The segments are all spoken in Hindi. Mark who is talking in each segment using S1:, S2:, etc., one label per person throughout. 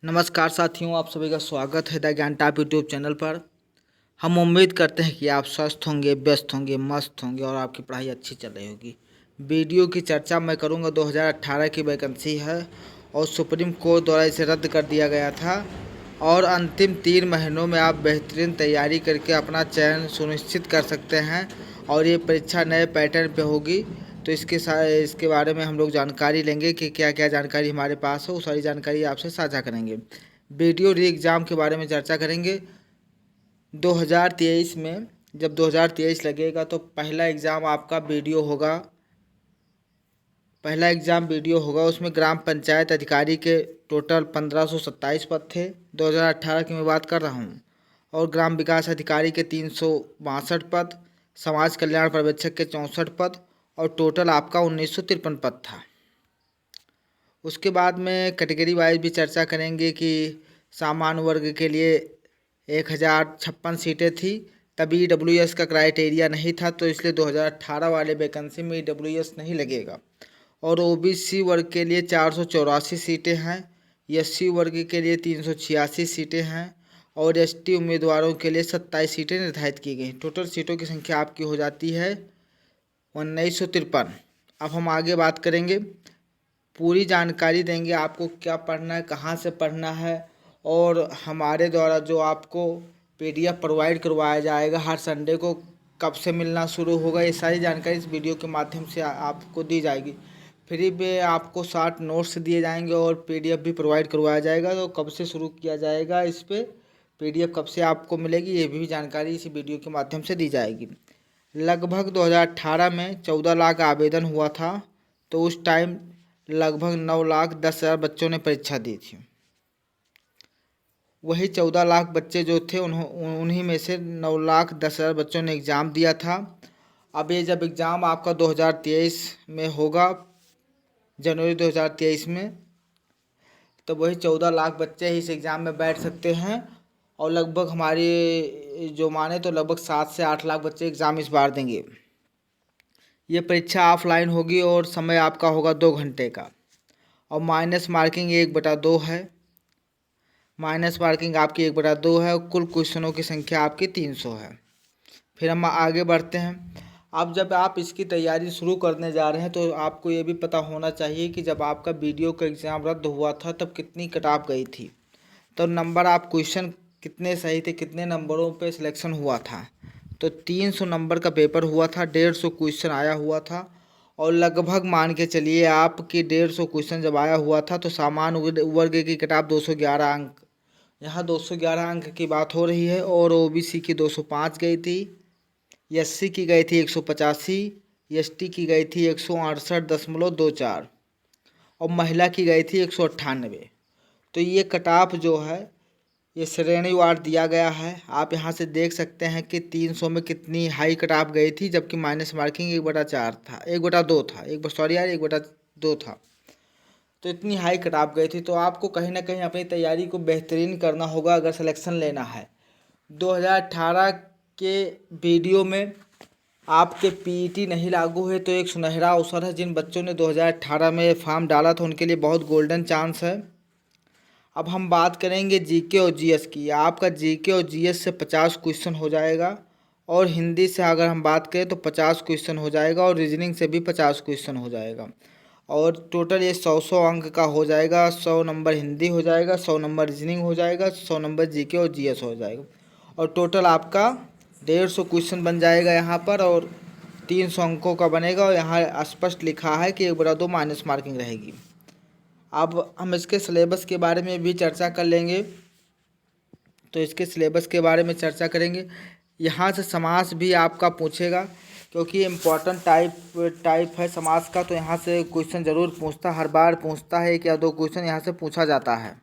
S1: नमस्कार साथियों, आप सभी का स्वागत है द ज्ञान टॉप यूट्यूब चैनल पर। हम उम्मीद करते हैं कि आप स्वस्थ होंगे, व्यस्त होंगे, मस्त होंगे और आपकी पढ़ाई अच्छी चल रही होगी। वीडियो की चर्चा मैं करूंगा। 2018 की वैकेंसी है और सुप्रीम कोर्ट द्वारा इसे रद्द कर दिया गया था और अंतिम 3 महीनों में आप बेहतरीन तैयारी करके अपना चयन सुनिश्चित कर सकते हैं और ये परीक्षा नए पैटर्न पे होगी। तो इसके बारे में हम लोग जानकारी लेंगे कि क्या क्या जानकारी हमारे पास है, वो सारी जानकारी आपसे साझा करेंगे। वीडियो री एग्ज़ाम के बारे में चर्चा करेंगे। 2023 में जब 2023 लगेगा तो पहला एग्ज़ाम वीडियो होगा। उसमें ग्राम पंचायत अधिकारी के टोटल 1527 पद थे, 2018 की मैं बात कर रहा हूँ। और ग्राम विकास अधिकारी के 362 पद, समाज कल्याण पर्यवेक्षक के 64 पद और टोटल आपका 1953 पद था। उसके बाद में कैटेगरी वाइज भी चर्चा करेंगे कि सामान्य वर्ग के लिए 1056 सीटें थी। तभी EWS का क्राइटेरिया नहीं था, तो इसलिए 2018 वाले वैकेंसी में EWS नहीं लगेगा। और OBC वर्ग के लिए 484 सीटें हैं, SC वर्ग के लिए 386 सीटें हैं और ST उम्मीदवारों के लिए 27 सीटें निर्धारित की गई। टोटल सीटों की संख्या आपकी हो जाती है 1953। अब हम आगे बात करेंगे, पूरी जानकारी देंगे आपको क्या पढ़ना है, कहाँ से पढ़ना है और हमारे द्वारा जो आपको PDF प्रोवाइड करवाया जाएगा हर संडे को, कब से मिलना शुरू होगा, ये सारी जानकारी इस वीडियो के माध्यम से आपको दी जाएगी। फ्री में आपको 60 नोट्स दिए जाएंगे और PDF भी प्रोवाइड करवाया जाएगा। तो कब से शुरू किया जाएगा, इस पर PDF कब से आपको मिलेगी, ये भी जानकारी इस वीडियो के माध्यम से दी जाएगी। लगभग 2018 में 14 लाख आवेदन हुआ था, तो उस टाइम लगभग 9,10,000 बच्चों ने परीक्षा दी थी। वही 14 लाख बच्चे जो थे उन्हीं में से 9,10,000 बच्चों ने एग्ज़ाम दिया था। अब ये जब एग्ज़ाम आपका 2023 में होगा, जनवरी 2023 में, तो वही 14 लाख बच्चे ही इस एग्ज़ाम में बैठ सकते हैं और लगभग हमारी जो माने तो लगभग 7 से 8 लाख बच्चे एग्ज़ाम इस बार देंगे। ये परीक्षा ऑफलाइन होगी और समय आपका होगा 2 घंटे का और माइनस मार्किंग 1/2 है। माइनस मार्किंग आपकी 1/2 है और कुल क्वेश्चनों की संख्या आपकी 300 है। फिर हम आगे बढ़ते हैं। अब जब आप इसकी तैयारी शुरू करने जा रहे हैं तो आपको ये भी पता होना चाहिए कि जब आपका वीडियो का एग्ज़ाम रद्द हुआ था तब कितनी कट ऑफ गई थी, तो नंबर आप क्वेश्चन कितने सही थे, कितने नंबरों पे सिलेक्शन हुआ था। तो 300 नंबर का पेपर हुआ था, 150 क्वेश्चन आया हुआ था और लगभग मान के चलिए आपकी 150 क्वेश्चन जब आया हुआ था तो सामान्य वर्ग की कट ऑफ 211 अंक, यहाँ 211 अंक की बात हो रही है। और OBC की 205 गई थी, SC की गई थी 185, ST की गई थी 168.24 और महिला की गई थी 198। तो ये कट ऑफ जो है ये श्रेणीवार दिया गया है। आप यहाँ से देख सकते हैं कि 300 में कितनी हाई कट ऑफ गई थी, जबकि माइनस मार्किंग 1/4 था, 1/2 था, 1/2 था। तो इतनी हाई कट ऑफ गई थी, तो आपको कहीं ना कहीं अपनी तैयारी को बेहतरीन करना होगा अगर सिलेक्शन लेना है। 2018 के वीडियो में आपके PET नहीं लागू है, तो एक सुनहरा अवसर है। जिन बच्चों ने 2018 में फॉर्म डाला था उनके लिए बहुत गोल्डन चांस है। अब हम बात करेंगे GK और GS की। आपका GK और GS से 50 क्वेश्चन हो जाएगा और हिंदी से अगर हम बात करें तो 50 क्वेश्चन हो जाएगा और रीजनिंग से भी 50 क्वेश्चन हो जाएगा और टोटल ये 100 अंक का हो जाएगा। 100 नंबर हिंदी हो जाएगा, 100 नंबर रीजनिंग हो जाएगा, 100 नंबर GK और GS हो जाएगा और टोटल आपका 150 क्वेश्चन बन जाएगा यहाँ पर और 300 अंकों का बनेगा। और यहाँ स्पष्ट लिखा है कि 1/2 माइनस मार्किंग रहेगी। अब हम इसके सिलेबस के बारे में भी चर्चा कर लेंगे, तो इसके सिलेबस के बारे में चर्चा करेंगे। यहाँ से समास भी आपका पूछेगा क्योंकि इम्पोर्टेंट टाइप है समास का, तो यहाँ से क्वेश्चन ज़रूर पूछता, हर बार पूछता है, 1 या 2 क्वेश्चन यहाँ से पूछा जाता है।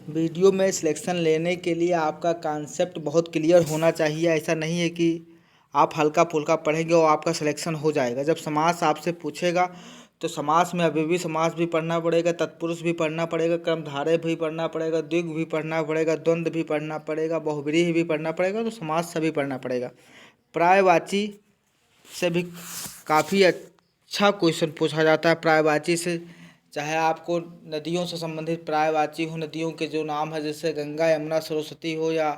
S1: वीडियो में सिलेक्शन लेने के लिए आपका कॉन्सेप्ट बहुत क्लियर होना चाहिए। ऐसा नहीं है कि आप हल्का फुल्का पढ़ेंगे और आपका सिलेक्शन हो जाएगा। जब समास आपसे पूछेगा तो समास में अव्ययी समास भी पढ़ना पड़ेगा, तत्पुरुष भी पढ़ना पड़ेगा, कर्मधारय भी पढ़ना पड़ेगा, द्विगु भी पढ़ना पड़ेगा, द्वंद्व भी पढ़ना पड़ेगा, बहुव्रीहि भी पढ़ना पड़ेगा, तो समास सभी पढ़ना पड़ेगा। पर्यायवाची से भी काफ़ी अच्छा क्वेश्चन पूछा जाता है। पर्यायवाची से चाहे आपको नदियों से संबंधित पर्यायवाची हो, नदियों के जो नाम है जैसे गंगा, यमुना, सरस्वती हो, या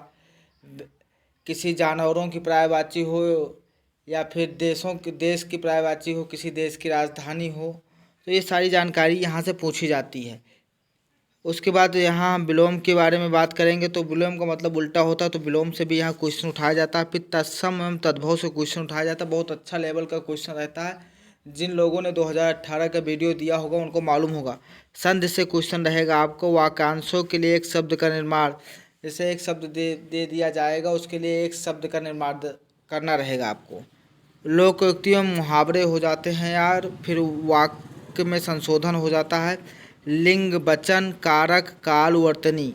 S1: किसी जानवरों की पर्यायवाची हो, या फिर देश की पर्यायवाची हो, किसी देश की राजधानी हो, तो ये सारी जानकारी यहाँ से पूछी जाती है। उसके बाद यहाँ हम विलोम के बारे में बात करेंगे, तो विलोम का मतलब उल्टा होता है, तो विलोम से भी यहाँ क्वेश्चन उठाया जाता है। फिर तत्सम एवं तद्भव से क्वेश्चन उठाया जाता है। बहुत अच्छा लेवल का क्वेश्चन रहता है। जिन लोगों ने 2018 का वीडियो दिया होगा उनको मालूम होगा। संधि से क्वेश्चन रहेगा आपको। वाक्यांशों के लिए एक शब्द का निर्माण, जैसे एक शब्द दे दिया जाएगा, उसके लिए एक शब्द का निर्माण करना रहेगा आपको। लोकोक्ति में मुहावरे हो जाते हैं यार। फिर वाक्य में संशोधन हो जाता है। लिंग, वचन, कारक, काल, वर्तनी,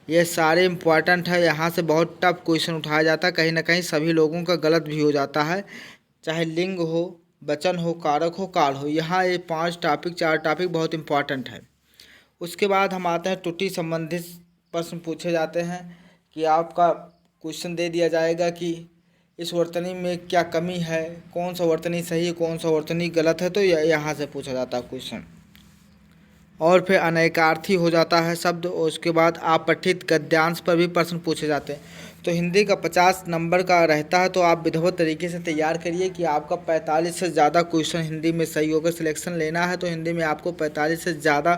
S1: ये सारे इम्पॉर्टेंट है। यहाँ से बहुत टफ क्वेश्चन उठाया जाता है। कहीं ना कहीं सभी लोगों का गलत भी हो जाता है, चाहे लिंग हो, वचन हो, कारक हो, काल हो। यहाँ ये 4 टॉपिक बहुत इम्पॉर्टेंट है। उसके बाद हम आते हैं त्रुटि संबंधित प्रश्न पूछे जाते हैं कि आपका क्वेश्चन दे दिया जाएगा कि इस वर्तनी में क्या कमी है, कौन सा वर्तनी सही है, कौन सा वर्तनी गलत है, तो यहाँ से पूछा जाता है क्वेश्चन। और फिर अनेकार्थी हो जाता है शब्द। और उसके बाद अपठित गद्यांश पर भी प्रश्न पूछे जाते हैं। तो हिंदी का 50 नंबर का रहता है, तो आप विधिवत तरीके से तैयार करिए कि आपका 45 से ज़्यादा क्वेश्चन हिंदी में सही होगा। सिलेक्शन लेना है तो हिंदी में आपको 45 से ज़्यादा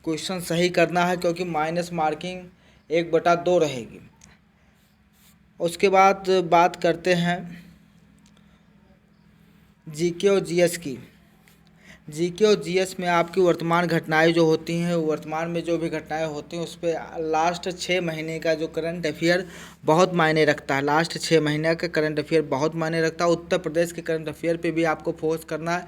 S1: क्वेश्चन सही करना है, क्योंकि माइनस मार्किंग 1/2 रहेगी। उसके बाद बात करते हैं जीके और जीएस की। जीके और जीएस में आपकी वर्तमान घटनाएं जो होती हैं, वर्तमान में जो भी घटनाएं होती हैं उस पर लास्ट 6 महीने का जो करंट अफेयर बहुत मायने रखता है। लास्ट 6 महीने का करंट अफेयर बहुत मायने रखता है। उत्तर प्रदेश के करंट अफेयर पे भी आपको फोकस करना है।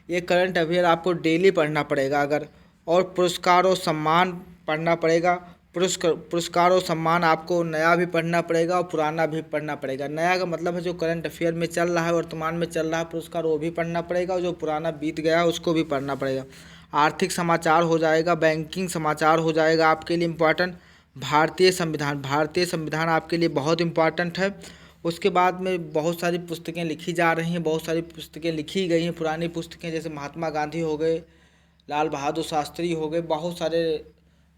S1: ये करंट अफेयर आपको डेली पढ़ना पड़ेगा अगर। और पुरस्कार और सम्मान पढ़ना पड़ेगा। पुरस्कार और सम्मान आपको नया भी पढ़ना पड़ेगा और पुराना भी पढ़ना पड़ेगा। नया का मतलब है जो करंट अफेयर में चल रहा है, वर्तमान में चल रहा है पुरस्कार, वो भी पढ़ना पड़ेगा, और जो पुराना बीत गया है उसको भी पढ़ना पड़ेगा। आर्थिक समाचार हो जाएगा, बैंकिंग समाचार हो जाएगा आपके लिए इम्पॉर्टेंट। भारतीय संविधान आपके लिए बहुत इम्पॉर्टेंट है। उसके बाद में बहुत सारी पुस्तकें लिखी जा रही हैं, बहुत सारी पुस्तकें लिखी गई हैं, पुरानी पुस्तकें, जैसे महात्मा गांधी हो गए, लाल बहादुर शास्त्री हो गए, बहुत सारे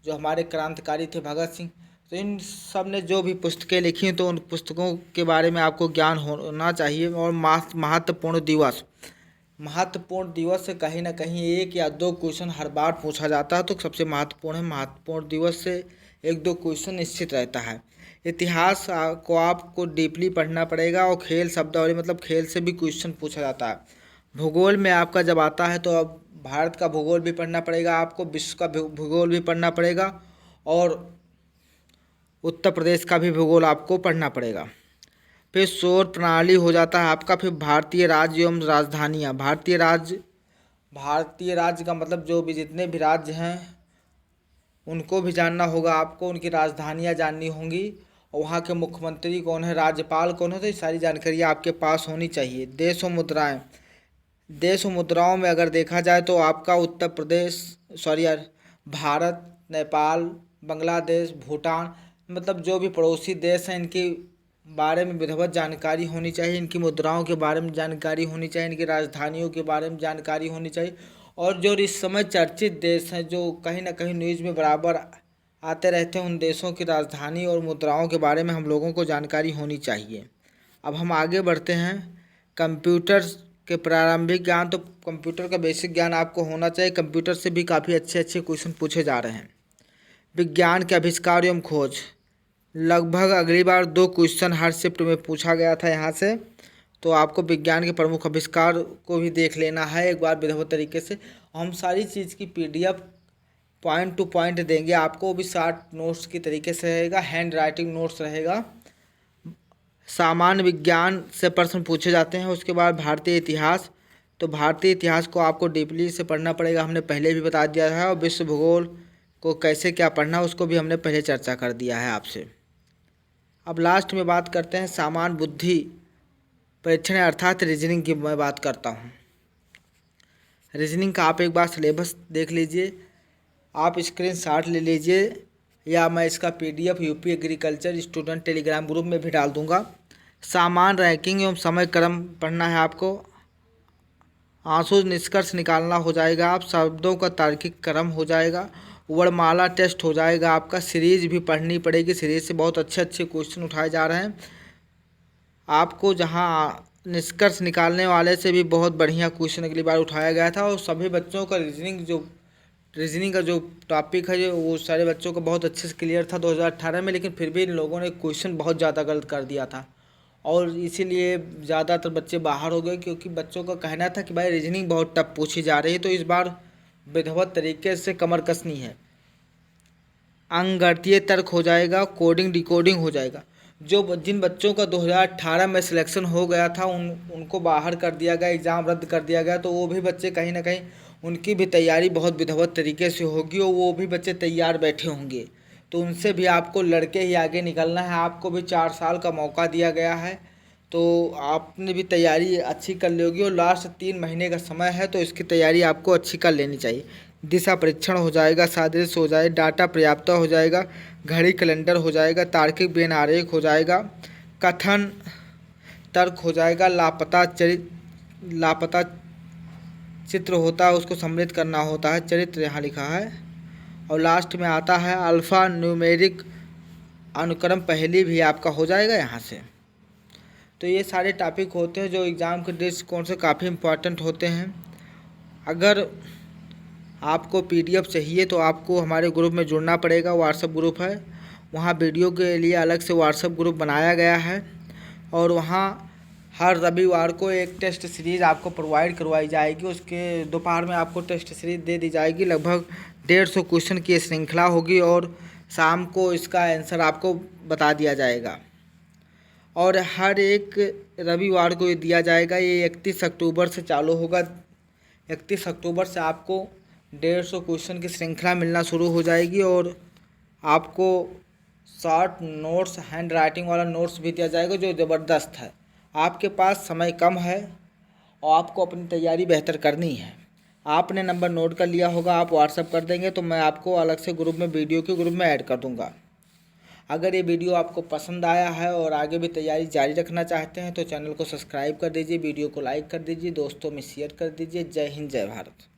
S1: जो हमारे क्रांतिकारी थे, भगत सिंह। तो इन सब ने जो भी पुस्तकें लिखी हैं, तो उन पुस्तकों के बारे में आपको ज्ञान होना चाहिए। और महत्वपूर्ण दिवस से कहीं ना कहीं 1 या 2 क्वेश्चन हर बार पूछा जाता है, तो सबसे महत्वपूर्ण है। महत्वपूर्ण दिवस से 1-2 क्वेश्चन निश्चित रहता है। इतिहास को आपको डीपली पढ़ना पड़ेगा। और खेल शब्दावली मतलब खेल से भी क्वेश्चन पूछा जाता है। भूगोल में आपका जब आता है तो अब भारत का भूगोल भी पढ़ना पड़ेगा आपको, विश्व का भूगोल भी पढ़ना पड़ेगा, और उत्तर प्रदेश का भी भूगोल आपको पढ़ना पड़ेगा। फिर सौर प्रणाली हो जाता है आपका। फिर भारतीय राज्य एवं राजधानियाँ। भारतीय राज्य का मतलब जो भी जितने भी राज्य हैं उनको भी जानना होगा आपको, उनकी राजधानियाँ जाननी होंगी, और वहाँ के मुख्यमंत्री कौन है, राज्यपाल कौन है, तो ये सारी जानकारी आपके पास होनी चाहिए। देश और मुद्राओं में अगर देखा जाए तो आपका भारत, नेपाल, बांग्लादेश, भूटान, मतलब जो भी पड़ोसी देश हैं इनके बारे में विधिवत जानकारी होनी चाहिए। इनकी मुद्राओं के बारे में जानकारी होनी चाहिए, इनकी राजधानियों के बारे में जानकारी होनी चाहिए। और जो इस समय चर्चित देश हैं, जो कहीं ना कहीं न्यूज़ में बराबर आते रहते हैं, उन देशों की राजधानी और मुद्राओं के बारे में हम लोगों को जानकारी होनी चाहिए। अब हम आगे बढ़ते हैं। कंप्यूटर के प्रारंभिक ज्ञान, तो कंप्यूटर का बेसिक ज्ञान आपको होना चाहिए। कंप्यूटर से भी काफ़ी अच्छे क्वेश्चन पूछे जा रहे हैं। विज्ञान के आविष्कार एवं खोज, लगभग अगली बार 2 क्वेश्चन हर शिफ्ट में पूछा गया था यहाँ से, तो आपको विज्ञान के प्रमुख आविष्कार को भी देख लेना है एक बार विधिवत तरीके से। हम सारी चीज़ की PDF पॉइंट टू पॉइंट देंगे आपको, भी शॉर्ट नोट्स की तरीके से रहेगा, हैंड राइटिंग नोट्स रहेगा। सामान्य विज्ञान से प्रश्न पूछे जाते हैं। उसके बाद भारतीय इतिहास, तो भारतीय इतिहास को आपको डीपली से पढ़ना पड़ेगा, हमने पहले भी बता दिया है। और विश्व भूगोल को कैसे क्या पढ़ना उसको भी हमने पहले चर्चा कर दिया है आपसे। अब लास्ट में बात करते हैं सामान्य बुद्धि परीक्षण अर्थात रीजनिंग की मैं बात करता हूँ। रीजनिंग का आप एक बार सिलेबस देख लीजिए, आप स्क्रीनशॉट ले लीजिए, या मैं इसका PDF UP agriculture student Telegram group में भी डाल दूंगा। सामान्य रैंकिंग एवं समय क्रम पढ़ना है आपको। आंसू निष्कर्ष निकालना हो जाएगा, आप शब्दों का तार्किक क्रम हो जाएगा, वर्णमाला टेस्ट हो जाएगा, आपका सीरीज भी पढ़नी पड़ेगी। सीरीज से बहुत अच्छे अच्छे क्वेश्चन उठाए जा रहे हैं आपको, जहां निष्कर्ष निकालने वाले से भी बहुत बढ़िया क्वेश्चन अगली बार उठाया गया था। और सभी बच्चों का रीजनिंग का जो टॉपिक है वो सारे बच्चों का बहुत अच्छे से क्लियर था 2018 में, लेकिन फिर भी इन लोगों ने क्वेश्चन बहुत ज़्यादा गलत कर दिया था और इसीलिए ज़्यादातर बच्चे बाहर हो गए, क्योंकि बच्चों का कहना था कि भाई रीजनिंग बहुत टफ पूछी जा रही है। तो इस बार विधिवत तरीके से कमर कसनी है। अंकगणितीय तर्क हो जाएगा, कोडिंग डिकोडिंग हो जाएगा। जिन बच्चों का 2018 में सिलेक्शन हो गया था उनको बाहर कर दिया गया, एग्ज़ाम रद्द कर दिया गया, तो वो भी बच्चे कहीं ना कहीं उनकी भी तैयारी बहुत विधिवत तरीके से होगी और वो भी बच्चे तैयार बैठे होंगे। तो उनसे भी आपको लड़के ही आगे निकलना है। आपको भी 4 साल का मौका दिया गया है, तो आपने भी तैयारी अच्छी कर ली होगी और लास्ट 3 महीने का समय है, तो इसकी तैयारी आपको अच्छी कर लेनी चाहिए। दिशा परीक्षण हो जाएगा, सादृश्य हो जाएगा, डाटा पर्याप्तता हो जाएगा, घड़ी कैलेंडर हो जाएगा, तार्किक बेन आरेख हो जाएगा, कथन तर्क हो जाएगा, लापता चित्र होता है उसको सम्मिलित करना होता है, चरित्र यहाँ लिखा है। और लास्ट में आता है अल्फ़ा न्यूमेरिक अनुक्रम पहली भी आपका हो जाएगा यहाँ से। तो ये सारे टॉपिक होते हैं जो एग्ज़ाम के दृष्टिकोण से काफ़ी इम्पोर्टेंट होते हैं। अगर आपको PDF चाहिए तो आपको हमारे ग्रुप में जुड़ना पड़ेगा। व्हाट्सएप ग्रुप है, वहाँ वीडियो के लिए अलग से व्हाट्सएप ग्रुप बनाया गया है और वहाँ हर रविवार को एक टेस्ट सीरीज़ आपको प्रोवाइड करवाई जाएगी। उसके दोपहर में आपको टेस्ट सीरीज़ दे दी जाएगी। लगभग 150 क्वेश्चन की श्रृंखला होगी और शाम को इसका आंसर आपको बता दिया जाएगा और हर एक रविवार को ये दिया जाएगा। ये 31 अक्टूबर से चालू होगा। 31 अक्टूबर से आपको 150 क्वेश्चन की श्रृंखला मिलना शुरू हो जाएगी और आपको शॉर्ट नोट्स, हैंड राइटिंग वाला नोट्स भी दिया जाएगा जो ज़बरदस्त है। आपके पास समय कम है और आपको अपनी तैयारी बेहतर करनी है। आपने नंबर नोट कर लिया होगा, आप व्हाट्सएप कर देंगे तो मैं आपको अलग से ग्रुप में, वीडियो के ग्रुप में ऐड कर दूंगा। अगर ये वीडियो आपको पसंद आया है और आगे भी तैयारी जारी रखना चाहते हैं तो चैनल को सब्सक्राइब कर दीजिए, वीडियो को लाइक कर दीजिए, दोस्तों में शेयर कर दीजिए। जय हिंद, जय भारत।